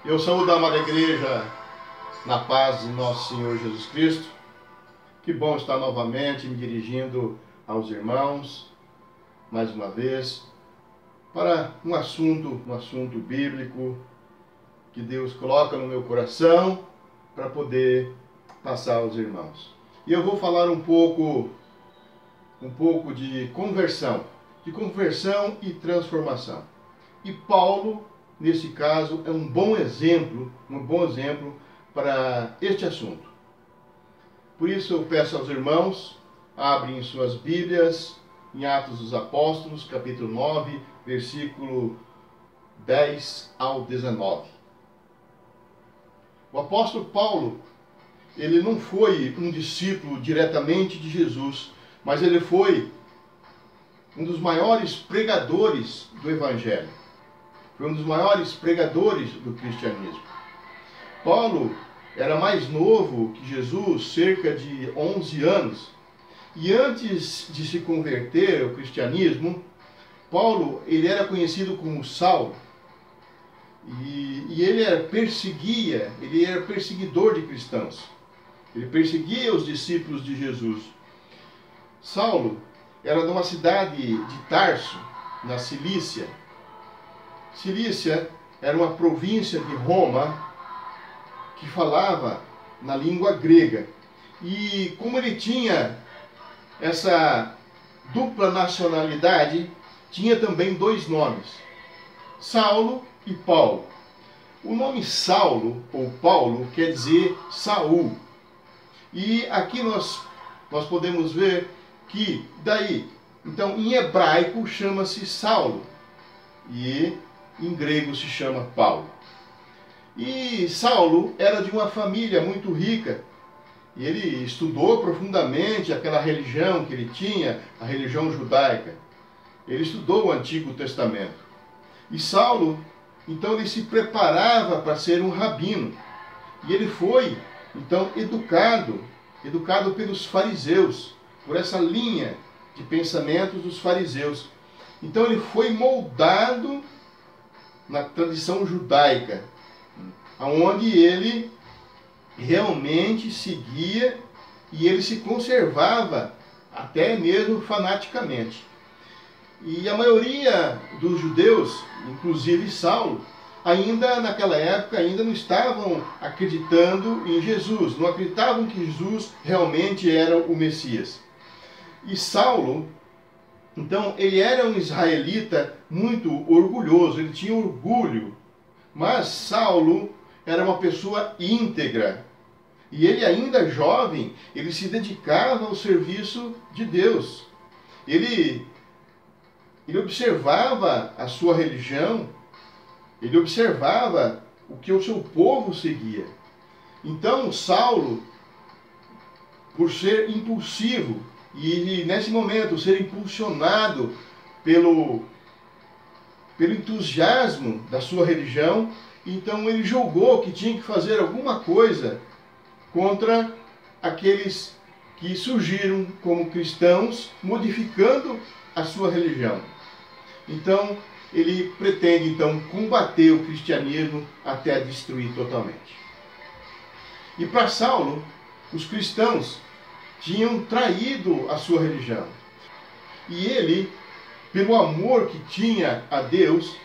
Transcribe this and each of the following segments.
Eu saúdo a amada igreja na paz de nosso Senhor Jesus Cristo. Que bom estar novamente me dirigindo aos irmãos, mais uma vez, para um assunto bíblico que Deus coloca no meu coração para poder passar aos irmãos. E eu vou falar um pouco de conversão e transformação. E Paulo, nesse caso, é um bom exemplo para este assunto. Por isso eu peço aos irmãos, abrem suas Bíblias em Atos dos Apóstolos, capítulo 9, versículo 10 ao 19. O apóstolo Paulo, ele não foi um discípulo diretamente de Jesus, mas ele foi um dos maiores pregadores do Evangelho. Foi um dos maiores pregadores do cristianismo. Paulo era mais novo que Jesus, cerca de 11 anos. E antes de se converter ao cristianismo, Paulo ele era conhecido como Saulo. E ele era perseguidor de cristãos. Ele perseguia os discípulos de Jesus. Saulo era de uma cidade de Tarso, na Cilícia. Cilícia era uma província de Roma que falava na língua grega. E como ele tinha essa dupla nacionalidade, tinha também dois nomes, Saulo e Paulo. O nome Saulo, ou Paulo, quer dizer Saul. E aqui nós podemos ver que daí, então em hebraico chama-se Saulo e em grego se chama Paulo. E Saulo era de uma família muito rica. E ele estudou profundamente aquela religião que ele tinha, a religião judaica. Ele estudou o Antigo Testamento. E Saulo, então ele se preparava para ser um rabino. E ele foi, então, educado pelos fariseus, por essa linha de pensamentos dos fariseus. Então ele foi moldado na tradição judaica, onde ele realmente seguia e ele se conservava até mesmo fanaticamente. E a maioria dos judeus, inclusive Saulo, ainda naquela época ainda não estavam acreditando em Jesus, não acreditavam que Jesus realmente era o Messias. E Saulo, então, ele era um israelita muito orgulhoso, ele tinha orgulho. Mas Saulo era uma pessoa íntegra. E ele ainda jovem, ele se dedicava ao serviço de Deus. Ele observava a sua religião, ele observava o que o seu povo seguia. Então Saulo, por ser impulsivo, e nesse momento ser impulsionado pelo entusiasmo da sua religião, então ele julgou que tinha que fazer alguma coisa contra aqueles que surgiram como cristãos, modificando a sua religião. Então ele pretende então combater o cristianismo até destruir totalmente. E para Saulo, os cristãos tinham traído a sua religião. E ele, pelo amor que tinha a Deus,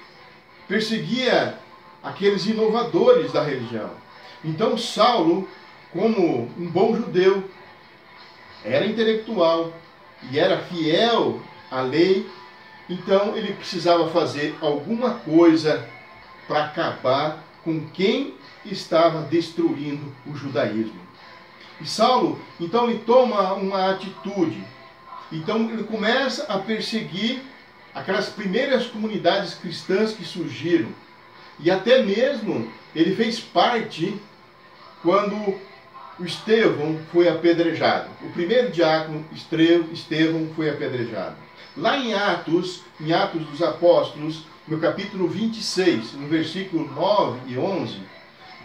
perseguia aqueles inovadores da religião. Então Saulo, como um bom judeu, era intelectual e era fiel à lei, então ele precisava fazer alguma coisa para acabar com quem estava destruindo o judaísmo. E Saulo, então, ele toma uma atitude. Então, ele começa a perseguir aquelas primeiras comunidades cristãs que surgiram. E até mesmo, ele fez parte quando o Estevão foi apedrejado. O primeiro diácono, Estevão, foi apedrejado. Lá em Atos dos Apóstolos, no capítulo 26, no versículo 9 e 11,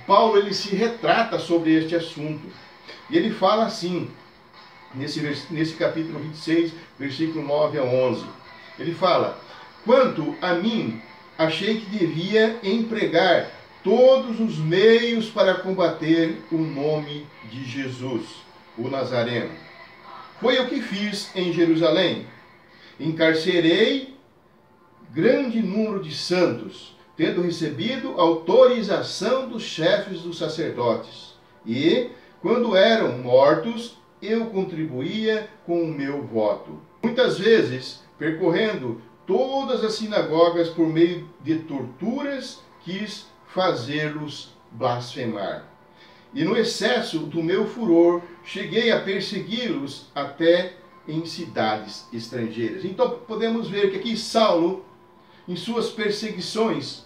Paulo ele se retrata sobre este assunto. E ele fala assim, nesse capítulo 26, versículo 9 a 11. Ele fala: quanto a mim, achei que devia empregar todos os meios para combater o nome de Jesus, o Nazareno. Foi o que fiz em Jerusalém. Encarcerei grande número de santos, tendo recebido autorização dos chefes dos sacerdotes. E, quando eram mortos, eu contribuía com o meu voto. Muitas vezes, percorrendo todas as sinagogas por meio de torturas, quis fazê-los blasfemar. E no excesso do meu furor, cheguei a persegui-los até em cidades estrangeiras. Então podemos ver que aqui Saulo, em suas perseguições,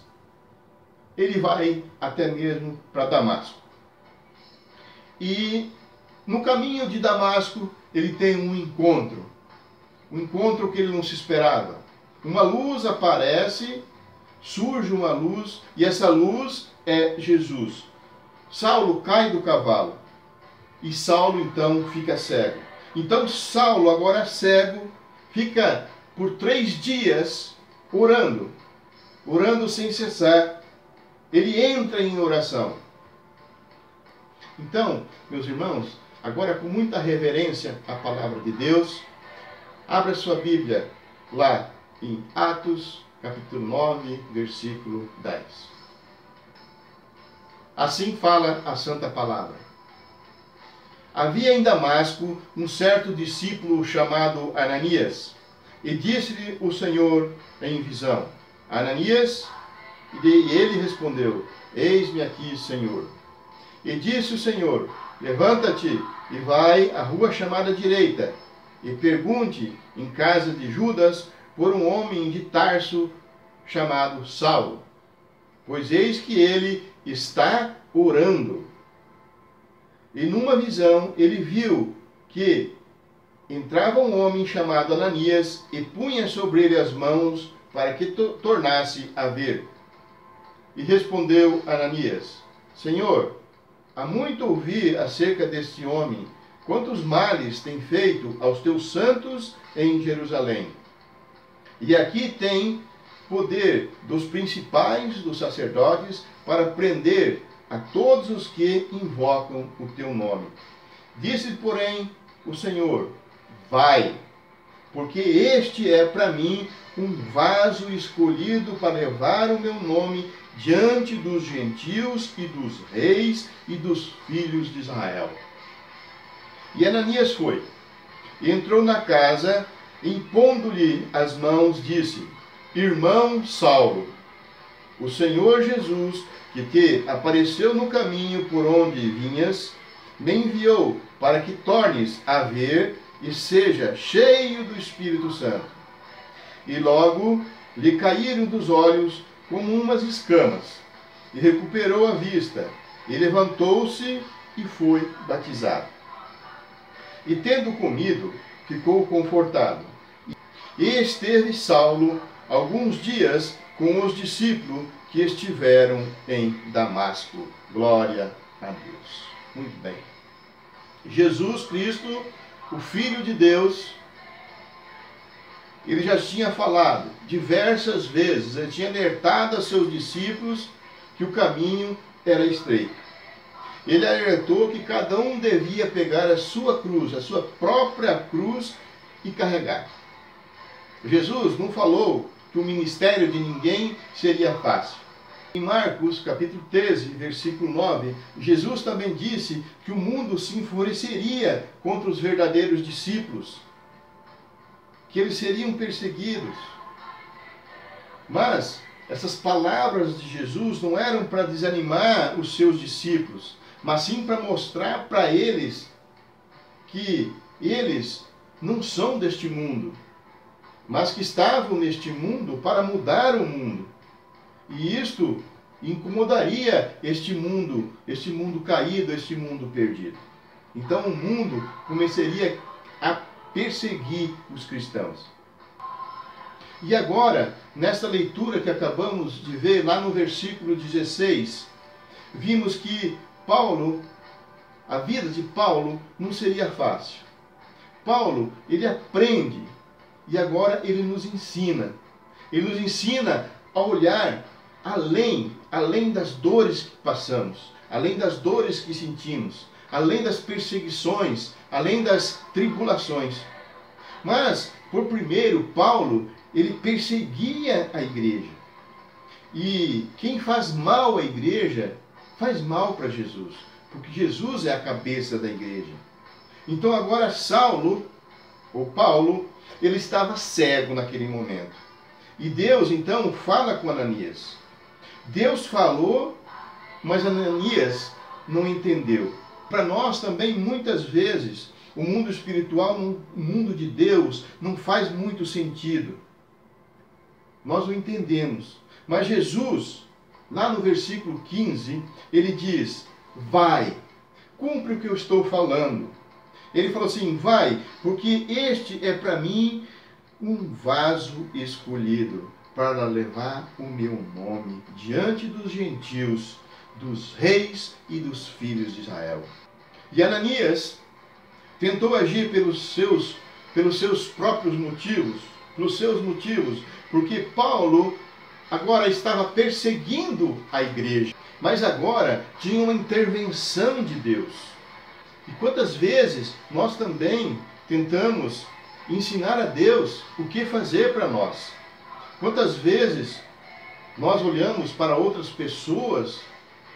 ele vai até mesmo para Damasco. E no caminho de Damasco, ele tem um encontro que ele não se esperava. Uma luz aparece, surge uma luz, e essa luz é Jesus. Saulo cai do cavalo, e Saulo então fica cego. Então Saulo, agora cego, fica por 3 dias orando sem cessar. Ele entra em oração. Então, meus irmãos, agora com muita reverência à palavra de Deus, abra sua Bíblia lá em Atos, capítulo 9, versículo 10. Assim fala a santa palavra. Havia em Damasco um certo discípulo chamado Ananias, e disse-lhe o Senhor em visão: Ananias? E ele respondeu: Eis-me aqui, Senhor. E disse o Senhor: Levanta-te e vai à rua chamada direita, e pergunte em casa de Judas por um homem de Tarso chamado Saulo, pois eis que ele está orando. E numa visão ele viu que entrava um homem chamado Ananias e punha sobre ele as mãos para que tornasse a ver. E respondeu Ananias: Senhor, há muito ouvi acerca deste homem, quantos males tem feito aos teus santos em Jerusalém. E aqui tem poder dos principais dos sacerdotes para prender a todos os que invocam o teu nome. Disse, porém, o Senhor: vai, porque este é para mim um vaso escolhido para levar o meu nome diante dos gentios e dos reis e dos filhos de Israel. E Ananias foi, e entrou na casa, impondo-lhe as mãos, disse: Irmão Saulo, o Senhor Jesus, que te apareceu no caminho por onde vinhas, me enviou para que tornes a ver e seja cheio do Espírito Santo. E logo lhe caíram dos olhos como umas escamas, e recuperou a vista, e levantou-se e foi batizado. E tendo comido, ficou confortado. E esteve Saulo alguns dias com os discípulos que estiveram em Damasco. Glória a Deus. Muito bem. Jesus Cristo, o Filho de Deus, ele já tinha falado diversas vezes, ele tinha alertado a seus discípulos que o caminho era estreito. Ele alertou que cada um devia pegar a sua cruz, a sua própria cruz, e carregar. Jesus não falou que o ministério de ninguém seria fácil. Em Marcos, capítulo 13, versículo 9, Jesus também disse que o mundo se enfureceria contra os verdadeiros discípulos, que eles seriam perseguidos. Mas essas palavras de Jesus não eram para desanimar os seus discípulos, mas sim para mostrar para eles que eles não são deste mundo, mas que estavam neste mundo para mudar o mundo. E isto incomodaria este mundo caído, este mundo perdido. Então o mundo começaria a perseguir os cristãos. E agora, nesta leitura que acabamos de ver, lá no versículo 16, vimos que Paulo, a vida de Paulo não seria fácil. Paulo, ele aprende e agora ele nos ensina. Ele nos ensina a olhar além além das dores que passamos, além das dores que sentimos, além das perseguições, além das tribulações. Mas, por primeiro, Paulo, ele perseguia a igreja. E quem faz mal à igreja, faz mal para Jesus, porque Jesus é a cabeça da igreja. Então agora Saulo, ou Paulo, ele estava cego naquele momento. E Deus então fala com Ananias. Deus falou, mas Ananias não entendeu. Para nós também, muitas vezes, o mundo espiritual, o mundo de Deus, não faz muito sentido. Nós não entendemos. Mas Jesus, lá no versículo 15, ele diz, vai, cumpre o que eu estou falando. Ele falou assim, vai, porque este é para mim um vaso escolhido para levar o meu nome diante dos gentios, dos reis e dos filhos de Israel. E Ananias tentou agir pelos seus próprios motivos, porque Paulo agora estava perseguindo a igreja, mas agora tinha uma intervenção de Deus. E quantas vezes nós também tentamos ensinar a Deus o que fazer para nós? Quantas vezes nós olhamos para outras pessoas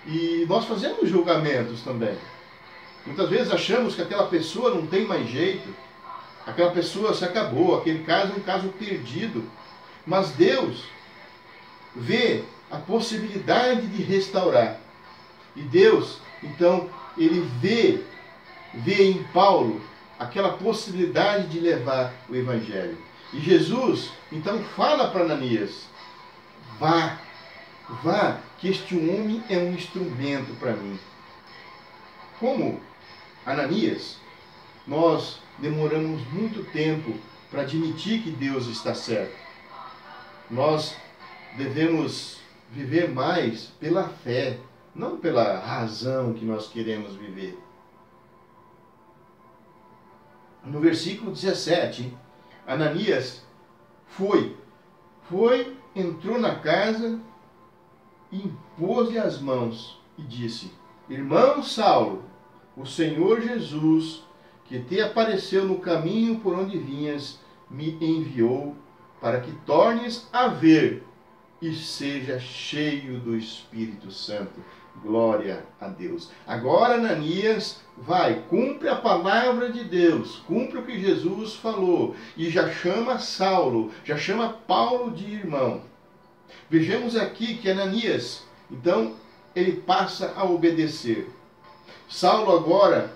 e nós fazemos julgamentos também? Muitas vezes achamos que aquela pessoa não tem mais jeito, aquela pessoa se acabou, aquele caso é um caso perdido. Mas Deus vê a possibilidade de restaurar. E Deus, então, ele vê em Paulo aquela possibilidade de levar o Evangelho. E Jesus, então, fala para Ananias, vá, que este homem é um instrumento para mim. Como Ananias, nós demoramos muito tempo para admitir que Deus está certo. Nós devemos viver mais pela fé, não pela razão que nós queremos viver. No versículo 17, Ananias entrou na casa e impôs-lhe as mãos e disse, irmão Saulo, o Senhor Jesus, que te apareceu no caminho por onde vinhas, me enviou para que tornes a ver e seja cheio do Espírito Santo. Glória a Deus. Agora, Ananias, vai, cumpre a palavra de Deus, cumpre o que Jesus falou, e já chama Saulo, já chama Paulo de irmão. Vejamos aqui que Ananias, então, ele passa a obedecer. Saulo agora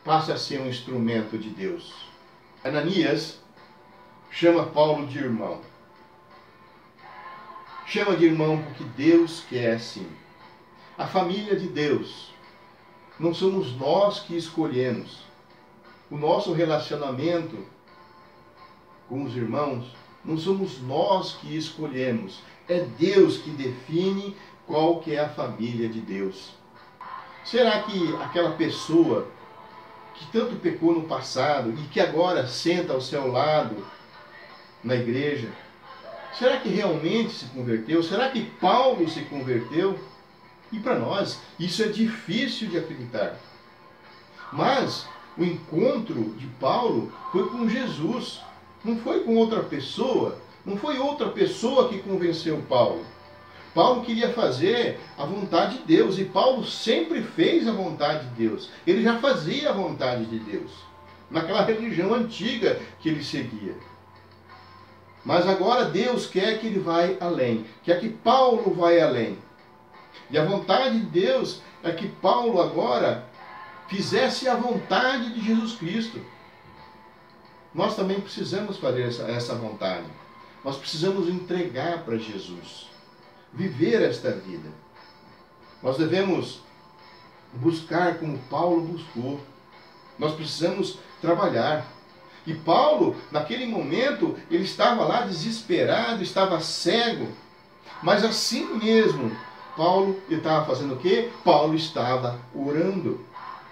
passa a ser um instrumento de Deus. Ananias chama Paulo de irmão. Chama de irmão porque Deus quer assim. A família de Deus, não somos nós que escolhemos. O nosso relacionamento com os irmãos, não somos nós que escolhemos. É Deus que define qual que é a família de Deus. Será que aquela pessoa que tanto pecou no passado e que agora senta ao seu lado na igreja, será que realmente se converteu? Será que Paulo se converteu? E para nós, isso é difícil de acreditar. Mas o encontro de Paulo foi com Jesus, não foi com outra pessoa, não foi outra pessoa que convenceu Paulo. Paulo queria fazer a vontade de Deus, e Paulo sempre fez a vontade de Deus. Ele já fazia a vontade de Deus, naquela religião antiga que ele seguia. Mas agora Deus quer que ele vá além, quer que Paulo vá além. E a vontade de Deus é que Paulo agora fizesse a vontade de Jesus Cristo. Nós também precisamos fazer essa vontade. Nós precisamos entregar para Jesus, viver esta vida. Nós devemos buscar como Paulo buscou. Nós precisamos trabalhar. E Paulo, naquele momento, ele estava lá desesperado, estava cego. Mas assim mesmo, Paulo estava fazendo o quê? Paulo estava orando.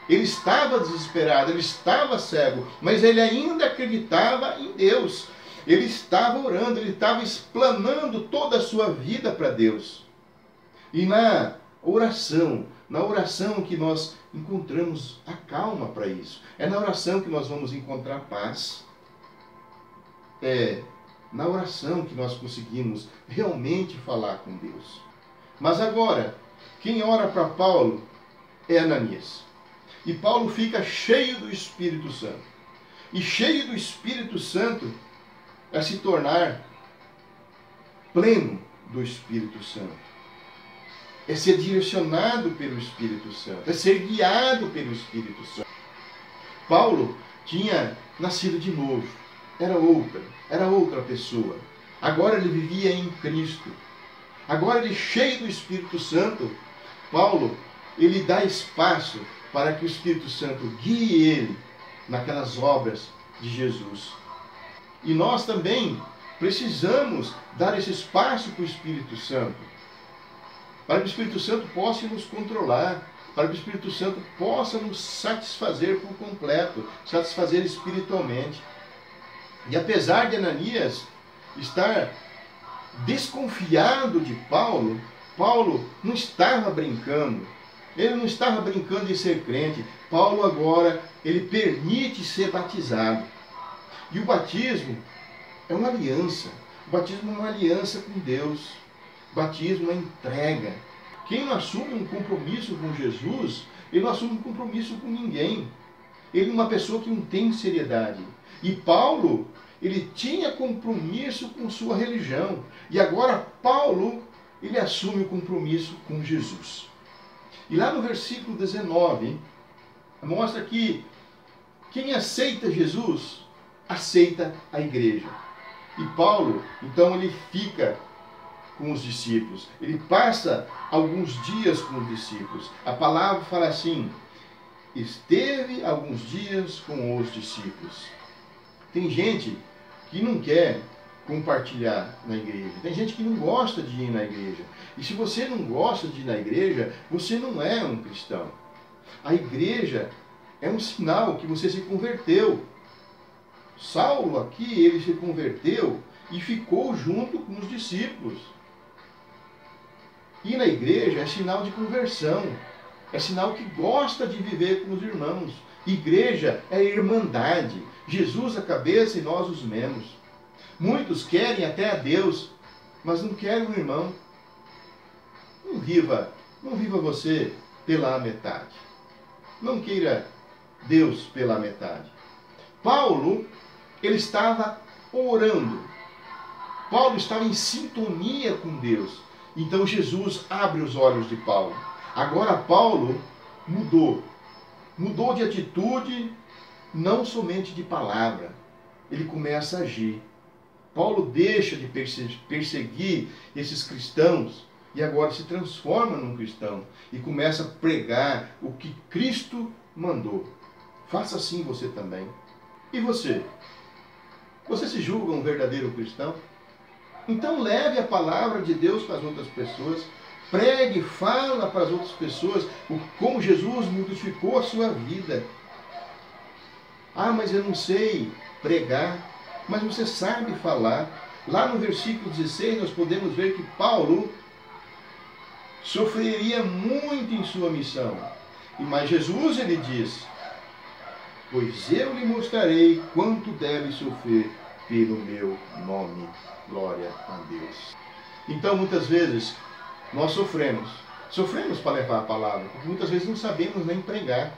Ele estava desesperado, ele estava cego, mas ele ainda acreditava em Deus. Ele estava orando, ele estava explanando toda a sua vida para Deus. E na oração que nós encontramos a calma para isso. É na oração que nós vamos encontrar paz. É na oração que nós conseguimos realmente falar com Deus. Mas agora, quem ora para Paulo é Ananias. E Paulo fica cheio do Espírito Santo. E cheio do Espírito Santo é se tornar pleno do Espírito Santo. É ser direcionado pelo Espírito Santo. É ser guiado pelo Espírito Santo. Paulo tinha nascido de novo. Era outra pessoa. Agora ele vivia em Cristo. Agora ele, cheio do Espírito Santo, Paulo, ele dá espaço para que o Espírito Santo guie ele naquelas obras de Jesus. E nós também precisamos dar esse espaço para o Espírito Santo, para que o Espírito Santo possa nos controlar, para que o Espírito Santo possa nos satisfazer por completo, satisfazer espiritualmente. E apesar de Ananias estar desconfiado de Paulo, Paulo não estava brincando. Ele não estava brincando de ser crente. Paulo agora, ele permite ser batizado. E o batismo é uma aliança. O batismo é uma aliança com Deus. O batismo é entrega. Quem não assume um compromisso com Jesus, ele não assume um compromisso com ninguém. Ele é uma pessoa que não tem seriedade. E Paulo, ele tinha compromisso com sua religião. E agora Paulo, ele assume o compromisso com Jesus. E lá no versículo 19, mostra que quem aceita Jesus, aceita a igreja. E Paulo, então, ele fica com os discípulos. Ele passa alguns dias com os discípulos. A palavra fala assim: esteve alguns dias com os discípulos. Tem gente que não quer compartilhar na igreja. Tem gente que não gosta de ir na igreja. E se você não gosta de ir na igreja, você não é um cristão. A igreja é um sinal que você se converteu. Saulo aqui, ele se converteu e ficou junto com os discípulos. Ir na igreja é sinal de conversão. É sinal que gosta de viver com os irmãos. Igreja é irmandade. Jesus a cabeça e nós os membros. Muitos querem até a Deus, mas não querem o irmão. Não viva você pela metade. Não queira Deus pela metade. Paulo, ele estava orando. Paulo estava em sintonia com Deus. Então Jesus abre os olhos de Paulo. Agora Paulo mudou. Mudou de atitude, não somente de palavra. Ele começa a agir. Paulo deixa de perseguir esses cristãos e agora se transforma num cristão e começa a pregar o que Cristo mandou. Faça assim você também. E você? Você se julga um verdadeiro cristão? Então leve a palavra de Deus para as outras pessoas. Pregue, fala para as outras pessoas como Jesus modificou a sua vida. Ah, mas eu não sei pregar. Mas você sabe falar. Lá no versículo 16 nós podemos ver que Paulo sofreria muito em sua missão. Mas Jesus, ele diz: pois eu lhe mostrarei quanto deve sofrer pelo meu nome. Glória a Deus. Então muitas vezes nós sofremos para levar a palavra, porque muitas vezes não sabemos nem pregar,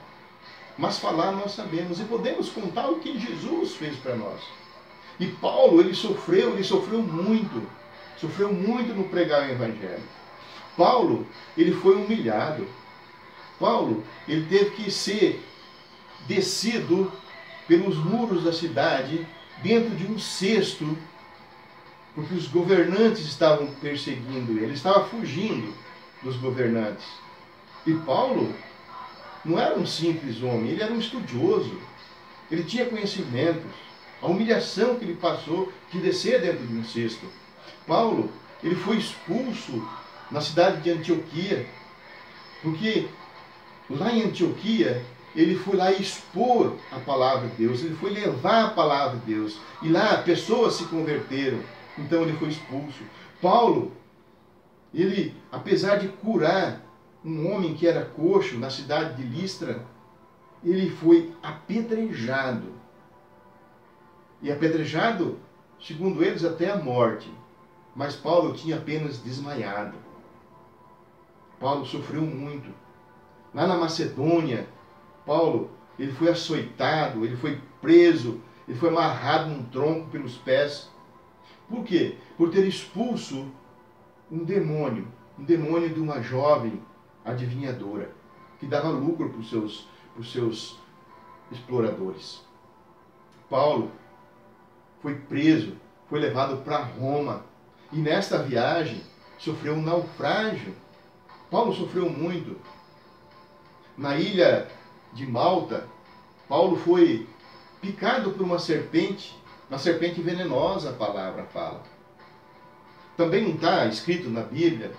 mas falar nós sabemos e podemos contar o que Jesus fez para nós. E Paulo, ele sofreu muito no pregar o Evangelho. Paulo, ele foi humilhado. Paulo, ele teve que ser descido pelos muros da cidade, dentro de um cesto, porque os governantes estavam perseguindo ele estava fugindo dos governantes. E Paulo não era um simples homem, ele era um estudioso, ele tinha conhecimentos. A humilhação que ele passou de descer dentro de um cesto. Paulo, ele foi expulso na cidade de Antioquia, porque lá em Antioquia, ele foi lá expor a palavra de Deus, ele foi levar a palavra de Deus, e lá pessoas se converteram, então ele foi expulso. Paulo, Ele, apesar de curar um homem que era coxo na cidade de Listra, ele foi apedrejado. E apedrejado, segundo eles, até a morte. Mas Paulo tinha apenas desmaiado. Paulo sofreu muito. Lá na Macedônia, Paulo, ele foi açoitado, ele foi preso, ele foi amarrado num tronco pelos pés. Por quê? Por ter expulso um demônio de uma jovem adivinhadora, que dava lucro para os seus exploradores. Paulo foi preso, foi levado para Roma, e nesta viagem sofreu um naufrágio. Paulo sofreu muito. Na ilha de Malta, Paulo foi picado por uma serpente venenosa, a palavra fala. Também não está escrito na Bíblia,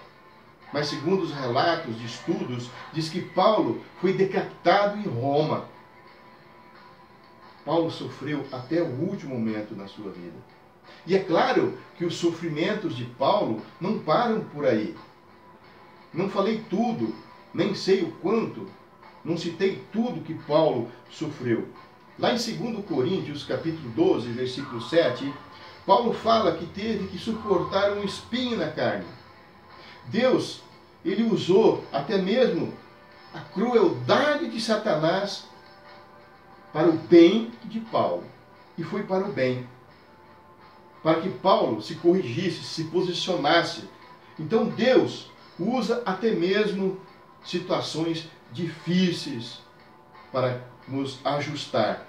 mas segundo os relatos de estudos, diz que Paulo foi decapitado em Roma. Paulo sofreu até o último momento na sua vida. E é claro que os sofrimentos de Paulo não param por aí. Não falei tudo, nem sei o quanto, não citei tudo que Paulo sofreu. Lá em 2 Coríntios, capítulo 12, versículo 7, Paulo fala que teve que suportar um espinho na carne. Deus, ele usou até mesmo a crueldade de Satanás para o bem de Paulo. E foi para o bem. Para que Paulo se corrigisse, se posicionasse. Então Deus usa até mesmo situações difíceis para nos ajustar,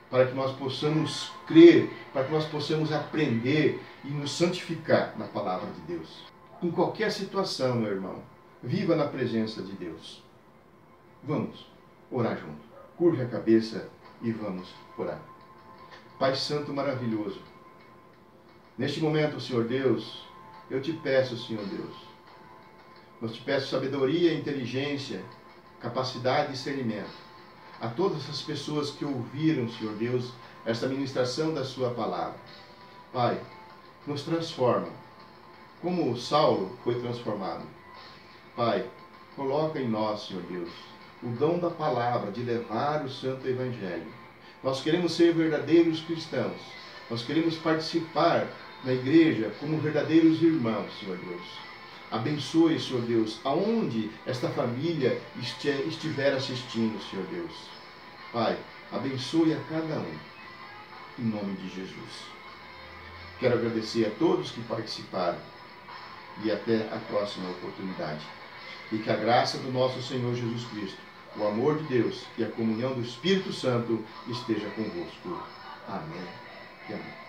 para que nós possamos crer, para que nós possamos aprender e nos santificar na palavra de Deus. Em qualquer situação, meu irmão, viva na presença de Deus. Vamos orar junto. Curve a cabeça e vamos orar. Pai Santo maravilhoso, neste momento, Senhor Deus, eu te peço, Senhor Deus, eu te peço sabedoria, inteligência, capacidade e discernimento a todas as pessoas que ouviram, Senhor Deus, esta ministração da sua palavra. Pai, nos transforma, como Saulo foi transformado. Pai, coloca em nós, Senhor Deus, o dom da palavra, de levar o santo evangelho. Nós queremos ser verdadeiros cristãos. Nós queremos participar na igreja como verdadeiros irmãos, Senhor Deus. Abençoe, Senhor Deus, aonde esta família estiver assistindo, Senhor Deus. Pai, abençoe a cada um, em nome de Jesus. Quero agradecer a todos que participaram e até a próxima oportunidade. E que a graça do nosso Senhor Jesus Cristo, o amor de Deus e a comunhão do Espírito Santo esteja convosco. Amém e amém.